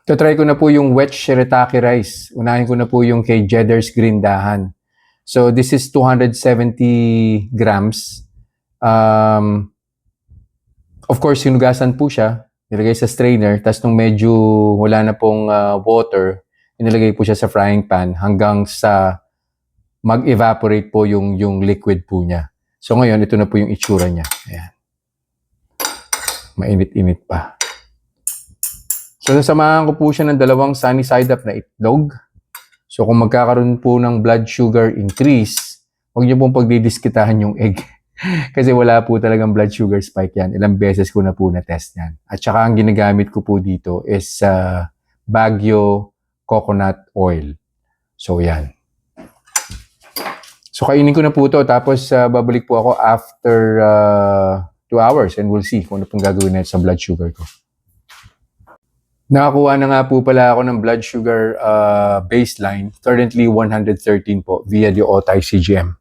Try ko na po yung wet shirataki rice. Unahin ko na po yung kay Jedder's Grindahan. So this is 270 grams. Of course, hinugasan po siya. Nilagay sa strainer. Tapos nung medyo wala na pong water, inilagay po siya sa frying pan hanggang sa mag-evaporate po yung liquid po niya. So ngayon, ito na po yung itsura niya. Ayan. Mainit-init pa. So nasamahan ko po siya ng 2 sunny side up na itlog. So kung magkakaroon po ng blood sugar increase, huwag niyo pong pagdidiskitahan yung egg. Kasi wala po talagang blood sugar spike yan. Ilang beses ko na po na-test yan. At saka ang ginagamit ko po dito is Baguio coconut oil. So yan. So kainin ko na po ito. Tapos babalik po ako after 2 hours and we'll see kung ano pong gagawin natin sa blood sugar ko. Nakakuha na nga po pala ako ng blood sugar baseline. Currently 113 po via the Otay CGM.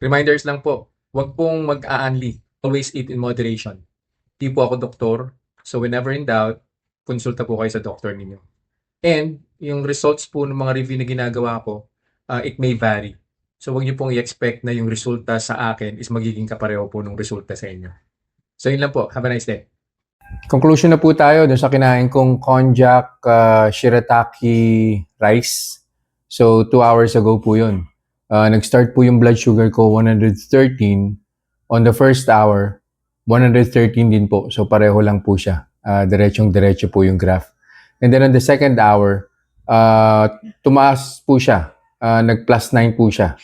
Reminders lang po, huwag pong mag-a-unli. Always eat in moderation. Di po ako doktor, so whenever in doubt, konsulta po kayo sa doktor ninyo. And yung results po ng mga review na ginagawa ko, it may vary. So huwag niyo pong i-expect na yung resulta sa akin is magiging kapareho po ng resulta sa inyo. So yun lang po. Have a nice day. Conclusion na po tayo dun sa kinain kong konjac shirataki rice. So 2 hours ago po yun. Nag-start po yung blood sugar ko 113. On the first hour, 113 din po. So pareho lang po siya. Diretsong-diretso po yung graph. And then on the second hour, tumaas po siya. Nag-plus 9 po siya.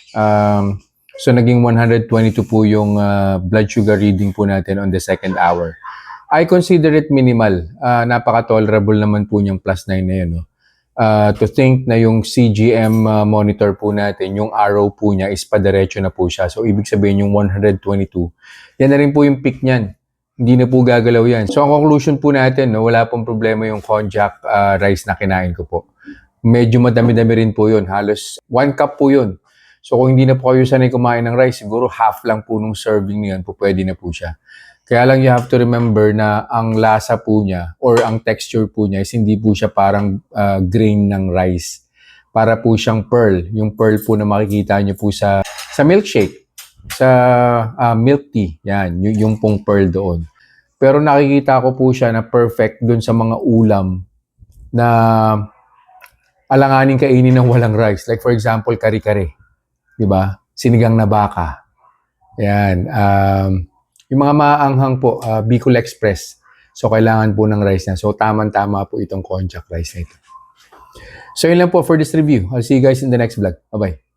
So naging 122 po yung blood sugar reading po natin on the second hour. I consider it minimal. Napaka-tolerable naman po niyang plus 9 na yun. No? To think na yung CGM monitor po natin, yung arrow po niya is padiretso na po siya. So, ibig sabihin yung 122. Yan na rin po yung peak niyan. Hindi na po gagalaw yan. So, ang conclusion po natin, no, wala pong problema yung konjac rice na kinain ko po. Medyo madami-dami rin po yun. Halos 1 cup po yun. So, kung hindi na po kayo sanay kumain ng rice, siguro half lang po nung serving niyan po pwede na po siya. Kaya lang you have to remember na ang lasa po niya or ang texture po niya is hindi po siya parang grain ng rice. Para po siyang pearl. Yung pearl po na makikita niyo po sa milkshake, sa milk tea. Yan, yung pong pearl doon. Pero nakikita ko po siya na perfect doon sa mga ulam na alanganin kainin ng walang rice. Like for example, kare-kare. Diba? Sinigang na baka. Yan. Yung mga maanghang po, Bicol Express. So, kailangan po ng rice na. So, tama-tama po itong konjac rice na ito. So, yun lang po for this review. I'll see you guys in the next vlog. Bye-bye.